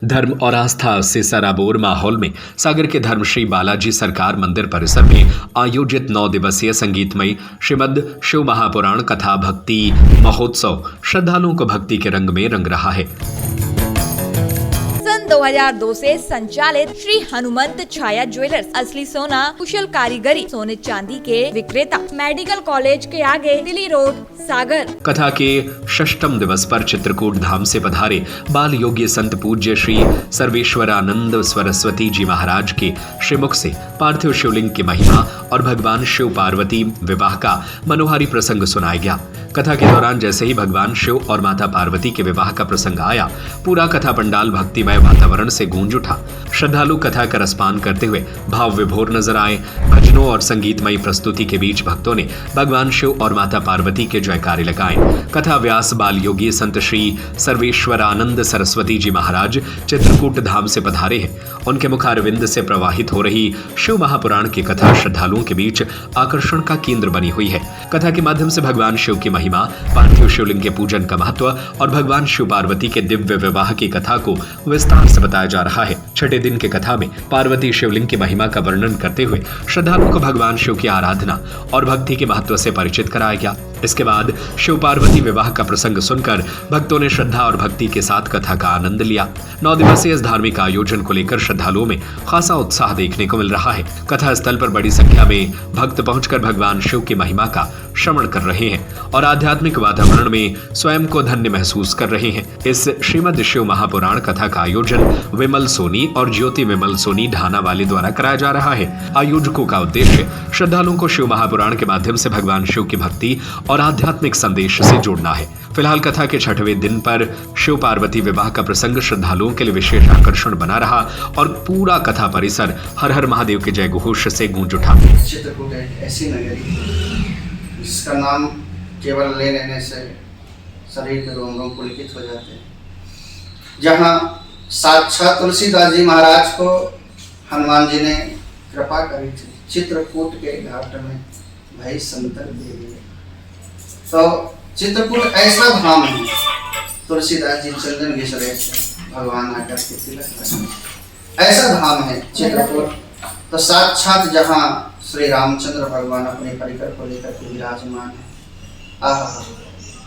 धर्म और आस्था से सराबोर माहौल में सागर के धर्म श्री बालाजी सरकार मंदिर परिसर में आयोजित 9 दिवसीय संगीतमय श्रीमद् शिव महापुराण कथा भक्ति महोत्सव श्रद्धालुओं को भक्ति के रंग में रंग रहा है। सन 2002 से संचालित श्री हनुमंत छाया ज्वेलर्स असली सोना कुशल कारीगरी सोने चांदी के विक्रेता मेडिकल कॉलेज के आगे दिल्ली रोड सागर। कथा के षष्ठम दिवस पर चित्रकूट धाम से पधारे बाल योगी संत पूज्य श्री सर्वेश्वरानंद सरस्वती जी महाराज के श्रीमुख से पार्थिव शिवलिंग की महिमा और भगवान शिव पार्वती विवाह का मनोहारी प्रसंग सुनाया गया। कथा के दौरान जैसे ही भगवान शिव और माता पार्वती के विवाह का प्रसंग आया, पूरा कथा पंडाल भक्तिमय वातावरण से गूंज उठा। श्रद्धालु कथा का रसपान करते हुए भाव विभोर नजर आए। भजनों और संगीतमयी प्रस्तुति के बीच भक्तों ने भगवान शिव और माता पार्वती के जयकारे लगाए। कथा व्यास बाल योगी संत श्री सर्वेश्वरानंद सरस्वती जी महाराज चित्रकूट धाम से पधारे हैं। उनके मुखारविंद से प्रवाहित हो रही शिव महापुराण की कथा श्रद्धालुओं के बीच आकर्षण का केंद्र बनी हुई है। कथा के माध्यम से भगवान शिव की महिमा, पार्थिव शिवलिंग के पूजन का महत्व और भगवान शिव पार्वती के दिव्य विवाह की कथा को विस्तार से बताया जा रहा है। छठे दिन के कथा में पार्वती शिवलिंग की महिमा का वर्णन करते हुए श्रद्धालुओं को भगवान शिव की आराधना और भक्ति के महत्व से परिचित कराया गया। इसके बाद शिव पार्वती विवाह का प्रसंग सुनकर भक्तों ने श्रद्धा और भक्ति के साथ कथा का आनंद लिया। 9 दिवसीय इस धार्मिक आयोजन को लेकर श्रद्धालुओं में खासा उत्साह देखने को मिल रहा है। कथा स्थल पर बड़ी संख्या में भक्त पहुंचकर भगवान शिव की महिमा का श्रवण कर रहे हैं और आध्यात्मिक वातावरण में स्वयं को धन्य महसूस कर रहे हैं। इस श्रीमद् शिव महापुराण कथा का आयोजन विमल सोनी और ज्योति विमल सोनी ढाना वाले द्वारा कराया जा रहा है। आयोजकों का उद्देश्य श्रद्धालुओं को शिव महापुराण के माध्यम से भगवान शिव की भक्ति और आध्यात्मिक संदेश से जोड़ना है। फिलहाल कथा के छठवें दिन पर शिव पार्वती विवाह का प्रसंग श्रद्धालुओं के लिए विशेष आकर्षण बना रहा और पूरा कथा परिसर हर हर महादेव के जय घोष से गूंज उठा। चित्रकूट एक ऐसी नगरी जिसका नाम केवल ले लेने से शरीर के रोम पुलकित हो जाते हैं, जहाँ साक्षात तुलसीदास जी महाराज को हनुमान जी ने कृपा करी थी। चित्रकूट के घाट में भाई संतर देवी, तो चित्रकूट ऐसा धाम है, तुलसीदास जी चंदन घिस रहे थे, भगवान आकर के तिलक लगाए। ऐसा धाम है चित्रकूट। तो साक्षात जहाँ श्री रामचंद्र भगवान अपने परिकर को लेकर के विराजमान है,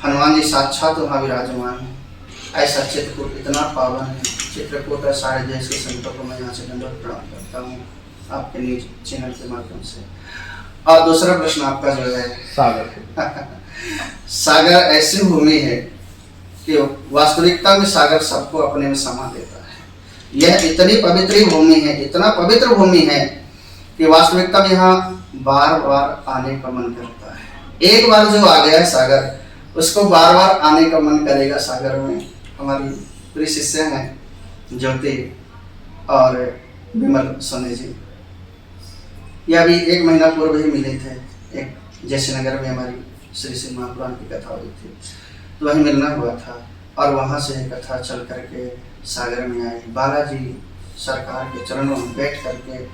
हनुमान जी साक्षात वहाँ विराजमान है। ऐसा चित्रकूट इतना पावन है। चित्रकूट सारे देश के संतों को मैं यहाँ से दंडवत प्रणाम करता हूँ आपके न्यूज चैनल के माध्यम से। और दूसरा प्रश्न आपका जो है सागर सागर ऐसी भूमि है कि वास्तविकता में सागर सबको अपने में समा देता है। यह इतनी पवित्र भूमि है, इतना पवित्र भूमि है कि वास्तविकता में यहाँ बार बार आने का मन करता है। एक बार जो आ गया है सागर, उसको बार बार आने का मन करेगा। सागर में हमारी प्रिय शिष्य हैं ज्योति और विमल सोनी जी, यह भी 1 महीना पूर्व ही मिले थे। एक जयश्रीनगर में हमारी श्री शिव महापुराण की कथा हुई थी, तो वही मिलना हुआ था और वहाँ से कथा चल करके सागर में आई। बालाजी सरकार के चरणों में बैठ करके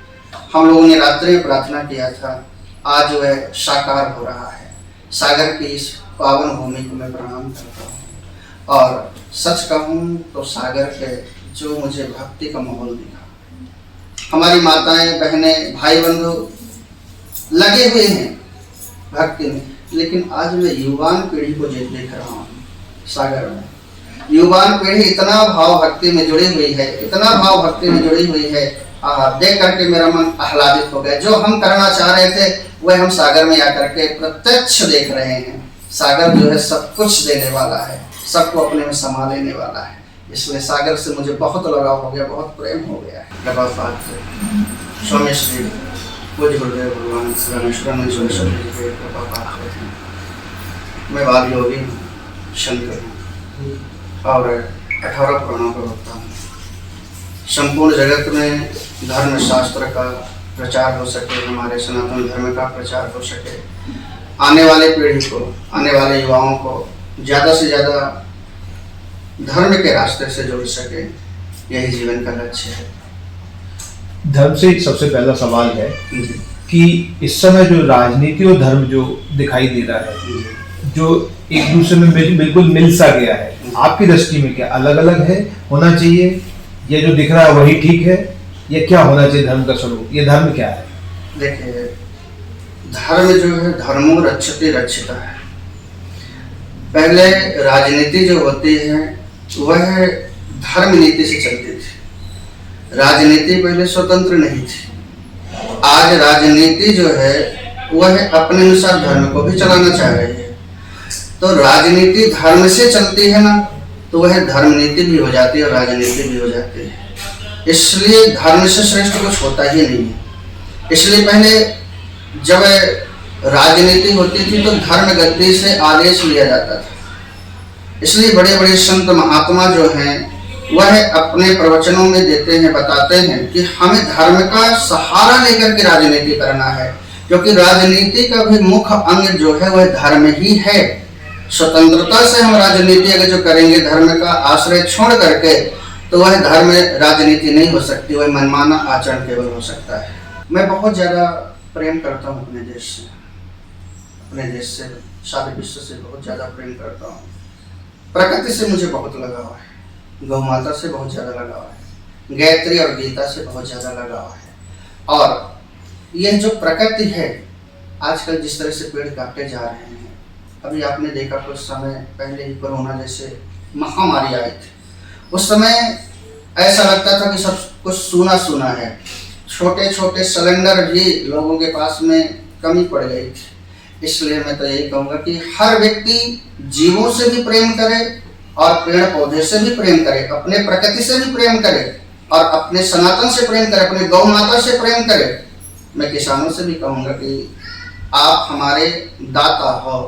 हम लोगों ने रात्रि में प्रार्थना किया था। आज वह साकार हो रहा है। सागर की इस पावन भूमि को मैं प्रणाम करता हूँ और सच कहूँ तो सागर के जो मुझे भक्ति का माहौल दिखा, हमारी माताएं बहनें भाई बंधु लगे हुए हैं भक्ति में, लेकिन आज मैं युवान पीढ़ी को देख रहा हूँ सागर में। युवान पीढ़ी इतना भाव भक्ति में जुड़ी हुई है, इतना भाव भक्ति में जुड़ी हुई है, देख करके मेरा मन आह्लादित हो गया। जो हम करना चाह रहे थे वह हम सागर में आकर के प्रत्यक्ष देख रहे हैं। सागर जो है सब कुछ देने वाला है, सबको अपने में समा लेने वाला है। इसलिए सागर से मुझे बहुत लगाव हो गया, बहुत प्रेम हो गया है। स्वामी श्री पूज्य गुरुदेव भगवान रामेश्वरानंद सरस्वती के कृपा पात्र हैं। मैं बाल योगी शंकर हूँ और 18 पुराणों का वक्ता हूँ। संपूर्ण जगत में धर्म शास्त्र का प्रचार हो सके, हमारे सनातन धर्म का प्रचार हो सके, आने वाले पीढ़ी को, आने वाले युवाओं को ज़्यादा से ज़्यादा धर्म के रास्ते से जोड़ सके, यही जीवन का लक्ष्य है। धर्म से सबसे पहला सवाल है कि इस समय जो राजनीति और धर्म जो दिखाई दे रहा है, जो एक दूसरे में बिल्कुल मिल सा गया है, आपकी दृष्टि में क्या अलग अलग है, होना चाहिए? ये जो दिख रहा है वही ठीक है, ये क्या होना चाहिए धर्म का स्वरूप, ये धर्म क्या है? देखिए, धर्म जो है धर्मो रक्षते रक्षिता है। पहले राजनीति जो होती है वह धर्म नीति से चलती थी। राजनीति पहले स्वतंत्र नहीं थी। आज राजनीति जो है वह अपने अनुसार धर्म को भी चलाना चाह रही है। तो राजनीति धर्म से चलती है ना, तो वह धर्म नीति भी हो जाती है और राजनीति भी हो जाती है। इसलिए धर्म से श्रेष्ठ कुछ होता ही नहीं है। इसलिए पहले जब राजनीति होती थी तो धर्म गद्दी से आदेश लिया जाता था। इसलिए बड़े बड़े संत महात्मा जो हैं वह अपने प्रवचनों में देते हैं, बताते हैं कि हमें धर्म का सहारा लेकर के राजनीति करना है, क्योंकि राजनीति का भी मुख्य अंग जो है वह धर्म ही है। स्वतंत्रता से हम राजनीति अगर जो करेंगे धर्म का आश्रय छोड़ करके, तो वह धर्म राजनीति नहीं हो सकती, वह मनमाना आचरण केवल हो सकता है। मैं बहुत ज़्यादा प्रेम करता हूँ अपने देश से, सारे विश्व से बहुत ज़्यादा प्रेम करता हूँ। प्रकृति से मुझे बहुत लगाव है, गौ माता से बहुत ज़्यादा लगाव है, गायत्री और गीता से बहुत ज़्यादा लगाव है। और यह जो प्रकृति है, आजकल जिस तरह से पेड़ काटे जा रहे हैं, अभी आपने देखा कुछ समय पहले ही कोरोना जैसे महामारी आई थी, उस समय ऐसा लगता था कि सब कुछ सूना सूना है। छोटे छोटे सिलेंडर भी लोगों के पास में कमी पड़ गई थी। इसलिए मैं तो यही कहूँगा कि हर व्यक्ति जीवों से भी प्रेम करे और पेड़ पौधे से भी प्रेम करे, अपने प्रकृति से भी प्रेम करे और अपने सनातन से प्रेम करे, अपने गौ माता से प्रेम करे। मैं किसानों से भी कहूँगा कि आप हमारे दाता हो।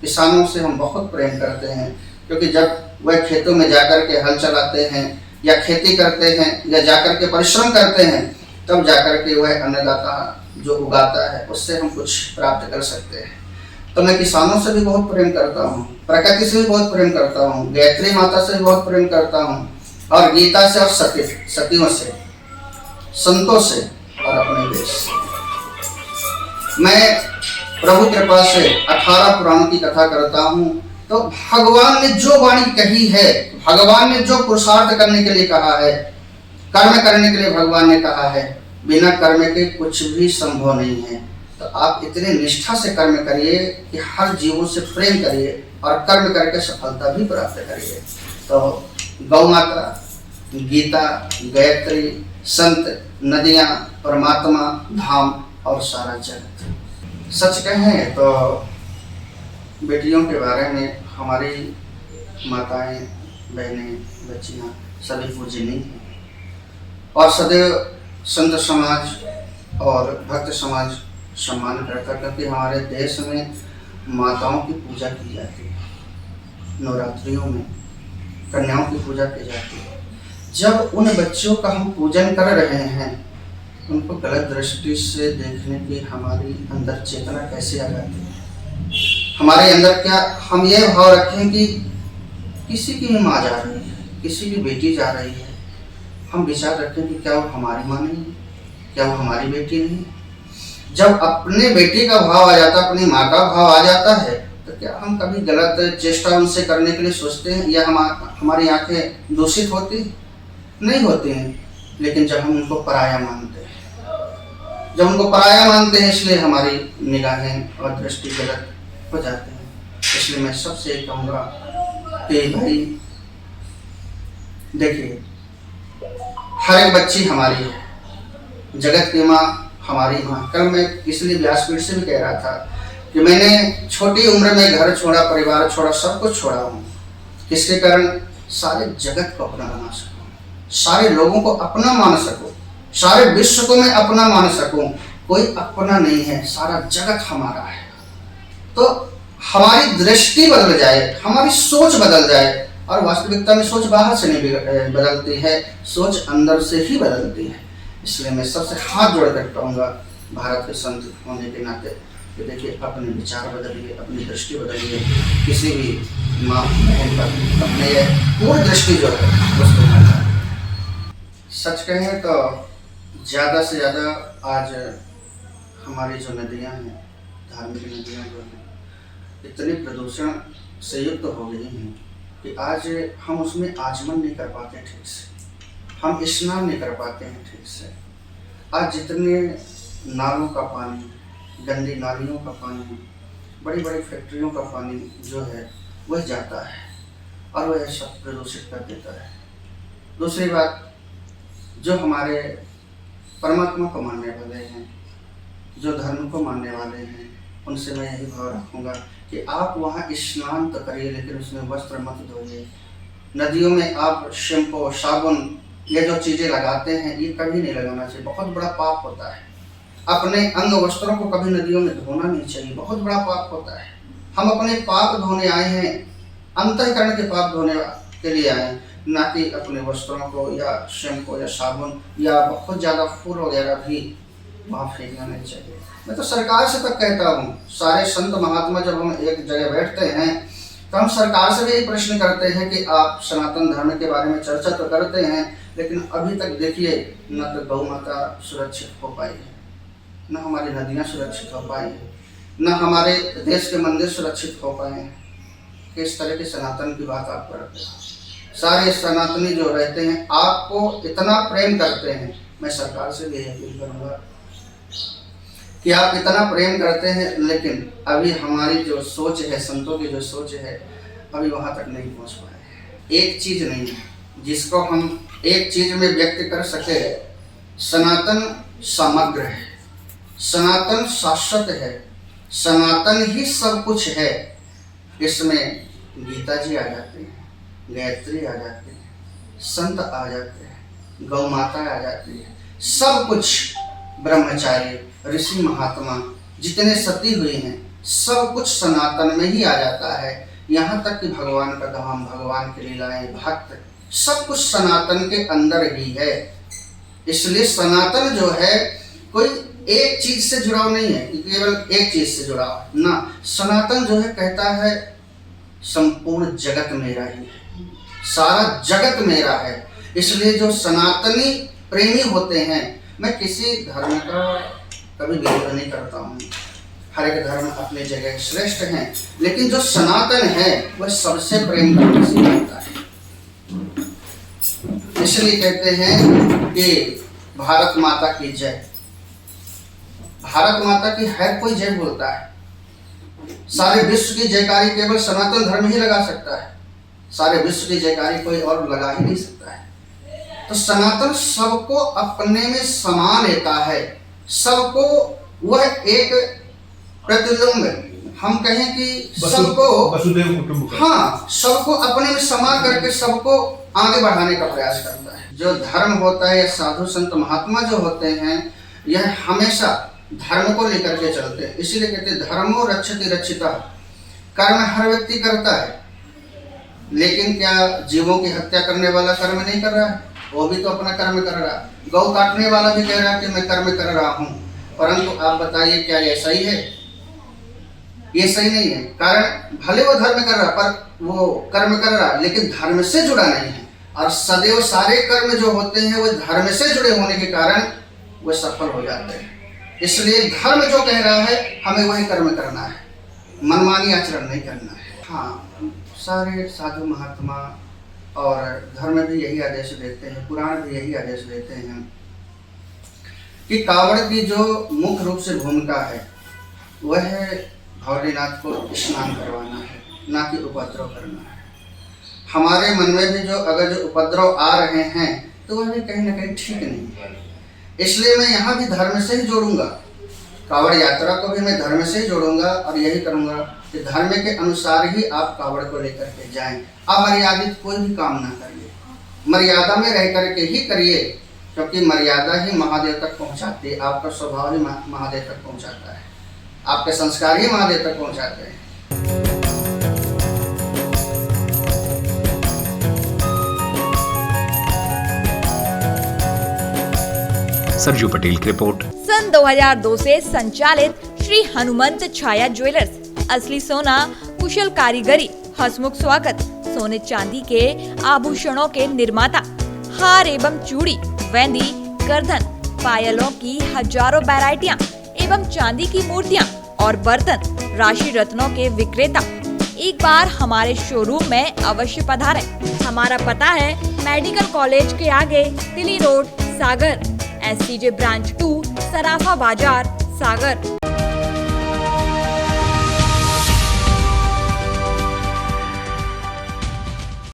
किसानों से हम बहुत प्रेम करते हैं, क्योंकि जब वह खेतों में जाकर के हल चलाते हैं या खेती करते हैं या जाकर के परिश्रम करते हैं, तब जाकर के वह अन्नदाता जो उगाता है उससे हम कुछ प्राप्त कर सकते हैं। तो मैं किसानों से भी बहुत प्रेम करता हूँ, प्रकृति से भी बहुत प्रेम करता हूँ, गायत्री माता से भी बहुत प्रेम करता हूँ, और गीता से और सतियों से, संतों से और अपने देश से। मैं प्रभु कृपा से 18 पुराणों की कथा करता हूँ। तो भगवान ने जो वाणी कही है, भगवान ने जो पुरुषार्थ करने के लिए कहा है, कर्म करने के लिए भगवान ने कहा है, बिना कर्म के कुछ भी संभव नहीं है। तो आप इतने निष्ठा से कर्म करिए कि हर जीवों से प्रेम करिए और कर्म करके सफलता भी प्राप्त करिए। तो गौ माता, गीता, गायत्री, संत, नदियाँ, परमात्मा, धाम और सारा जगत। सच कहें तो बेटियों के बारे में हमारी माताएं, बहनें, बच्चियाँ सभी पूजनीय हैं और सदैव संत समाज और भक्त समाज सम्मान करता, क्योंकि हमारे देश में माताओं की पूजा की जाती है। नवरात्रियों में कन्याओं की पूजा की जाती है। जब उन बच्चों का हम पूजन कर रहे हैं, उनको गलत दृष्टि से देखने की हमारी अंदर चेतना कैसे आ जाती है? हमारे अंदर क्या हम ये भाव रखें कि किसी की भी माँ जा रही है, किसी की बेटी जा रही है, हम विचार रखें कि क्या वो हमारी माँ नहीं है, क्या वो हमारी बेटी नहीं है? जब अपने बेटी का भाव आ जाता, अपनी माँ का भाव आ जाता है, तो क्या हम कभी गलत चेष्टा उनसे करने के लिए सोचते हैं या हमारी आंखें दूषित होती नहीं होती हैं? लेकिन जब हम उनको पराया मानते हैं, जब उनको पराया मानते हैं, इसलिए हमारी निगाहें और दृष्टि गलत हो जाते हैं। इसलिए मैं सबसे कहूँगा कि भाई देखिए, हर एक बच्ची हमारी है, जगत की माँ हमारी माँ। कल मैं इसलिए व्यासपीठ से भी कह रहा था कि मैंने छोटी उम्र में घर छोड़ा, परिवार छोड़ा, सब कुछ छोड़ा हूँ। किसके कारण? सारे जगत को अपना बना सकूँ, सारे लोगों को अपना मान सकूँ, सारे विश्व को मैं अपना मान सकूँ। कोई अपना नहीं है, सारा जगत हमारा है। तो हमारी दृष्टि बदल जाए, हमारी सोच बदल जाए, और वास्तविकता में सोच बाहर से नहीं बदलती है, सोच अंदर से ही बदलती है। इसलिए मैं सबसे हाथ जोड़कर कहूँगा, भारत के संत होने के नाते, कि देखिए अपने विचार बदलिए, अपनी दृष्टि बदलिए, किसी भी माँ बहन पर अपने पूर्ण दृष्टि जो है उसको बनाए। सच कहें तो ज़्यादा से ज़्यादा आज हमारी जो नदियाँ हैं, धार्मिक नदियाँ जो हैं, इतने प्रदूषण से युक्त हो गई हैं कि आज हम उसमें आचमन नहीं कर पाते ठीक से। हम स्नान नहीं कर पाते हैं ठीक से। आज जितने नालों का पानी, गंदी नालियों का पानी, बड़ी बड़ी फैक्ट्रियों का पानी जो है वह जाता है और वह सब प्रदूषित कर देता है। दूसरी बात, जो हमारे परमात्मा को मानने वाले हैं, जो धर्म को मानने वाले हैं, उनसे मैं यही भाव रखूँगा कि आप वहाँ स्नान तो करिए लेकिन उसमें वस्त्र मत धोइए। नदियों में आप शैम्पू, साबुन, ये जो चीज़ें लगाते हैं ये कभी नहीं लगाना चाहिए, बहुत बड़ा पाप होता है। अपने अंग वस्त्रों को कभी नदियों में धोना नहीं चाहिए, बहुत बड़ा पाप होता है। हम अपने पाप धोने आए हैं, अंतःकरण के पाप धोने के लिए आए हैं, ना कि अपने वस्त्रों को या शैम्पू या साबुन या बहुत ज़्यादा फूल वगैरह भी वहाँ फेंकना नहीं चाहिए। मैं तो सरकार से तक कहता हूँ, सारे संत महात्मा जब हम एक जगह बैठते हैं तो हम सरकार से भी यही प्रश्न करते हैं कि आप सनातन धर्म के बारे में चर्चा तो करते हैं, लेकिन अभी तक देखिए न तो गौ माता सुरक्षित हो पाई है, न हमारी नदियाँ सुरक्षित हो पाई है, न हमारे देश के मंदिर सुरक्षित हो पाए हैं। किस तरह के सनातन की बात आप करते हैं? सारे सनातनी जो रहते हैं आपको इतना प्रेम करते हैं। मैं सरकार से भी अपील करूँगा कि आप इतना प्रेम करते हैं, लेकिन अभी हमारी जो सोच है, संतों की जो सोच है, अभी वहाँ तक नहीं पहुँच पाए। एक चीज़ नहीं है जिसको हम एक चीज़ में व्यक्त कर सके। सनातन समग्र है, सनातन शाश्वत है, सनातन ही सब कुछ है। इसमें गीता जी आ जाती है, गायत्री आ जाती है, संत आ जाते हैं, गौ माता आ जाती है, सब कुछ ब्रह्मचारी, ऋषि महात्मा जितने सती हुए हैं, सब कुछ सनातन में ही आ जाता है। यहाँ तक कि भगवान का धाम, भगवान की लीलाएं, भक्त, सब कुछ सनातन के अंदर ही है। इसलिए सनातन जो है कोई एक चीज से जुड़ाव नहीं है कि केवल एक चीज से जुड़ाव ना। सनातन जो है कहता है संपूर्ण जगत मेरा ही है, सारा जगत मेरा है। इसलिए जो सनातनी प्रेमी होते हैं, मैं किसी धर्म का कभी विरोध नहीं करता हूँ, हर एक धर्म अपनी जगह श्रेष्ठ हैं, लेकिन जो सनातन है वह सबसे प्रेम करना सिखाता है। इसलिए कहते हैं कि भारत माता की जय। भारत माता की हर कोई जय बोलता है। सारे विश्व की जयकारी केवल सनातन धर्म ही लगा सकता है, सारे विश्व की जयकारी कोई और लगा ही नहीं सकता है। तो सनातन सबको अपने में समा लेता है, सबको वह एक प्रतिबिंब, हम कहें कि सबको वसुदेव कुटुंबकम, हाँ, सबको अपने में समा करके सबको आगे बढ़ाने का प्रयास करता है। जो धर्म होता है, साधु संत महात्मा जो होते हैं, यह हमेशा धर्म को लेकर के चलते हैं। इसीलिए कहते हैं धर्मो रक्षति रक्षिता। कर्म हर व्यक्ति करता है, लेकिन क्या जीवों की हत्या करने वाला कर्म नहीं कर रहा है? वो भी तो अपना कर्म कर रहा है। गौ काटने वाला भी कह रहा है कि मैं कर्म कर रहा हूँ, परंतु आप बताइए क्या ये सही है? ये सही नहीं है। कारण भले वो धर्म कर रहा, पर वो कर्म कर रहा लेकिन धर्म से जुड़ा नहीं है। और सदैव सारे कर्म जो होते हैं वो धर्म से जुड़े होने के कारण वो सफल हो जाते हैं। इसलिए धर्म जो कह रहा है हमें वही कर्म करना है, मनमानी आचरण नहीं करना है। हाँ, सारे साधु महात्मा और धर्म भी यही आदेश देते हैं, पुराण भी यही आदेश देते हैं कि कावड़ की जो मुख्य रूप से भूमिका है वह है भोलेनाथ को स्नान करवाना है, ना कि उपद्रव करना है। हमारे मन में भी जो अगर जो उपद्रव आ रहे हैं तो वह भी कहीं ना कहीं ठीक नहीं है। इसलिए मैं यहाँ भी धर्म से ही जोड़ूंगा, कावड़ यात्रा को भी मैं धर्म से ही जोड़ूंगा और यही करूंगा कि धर्म के अनुसार ही आप कावड़ को लेकर के जाएं। अमर्यादित कोई भी काम ना करिए, मर्यादा में रह करके ही करिए, क्योंकि मर्यादा ही महादेव तक पहुंचाती है। आपका स्वभाव ही महादेव तक पहुंचाता है, आपके संस्कार ही महादेव तक पहुंचाते हैं। सरजू पटेल की रिपोर्ट। सन 2002 से संचालित श्री हनुमंत छाया ज्वेलर्स, असली सोना, कुशल कारीगरी, हंसमुख स्वागत, सोने चांदी के आभूषणों के निर्माता, हार एवं चूड़ी, वेंदी, गर्दन, पायलों की हजारों वैरायटियां एवं चांदी की मूर्तियां और बर्तन, राशि रत्नों के विक्रेता, एक बार हमारे शोरूम में अवश्य पधारें। हमारा पता है मेडिकल कॉलेज के आगे, दिल्ली रोड, सागर, SCJ ब्रांच 2, सराफा बाजार, सागर।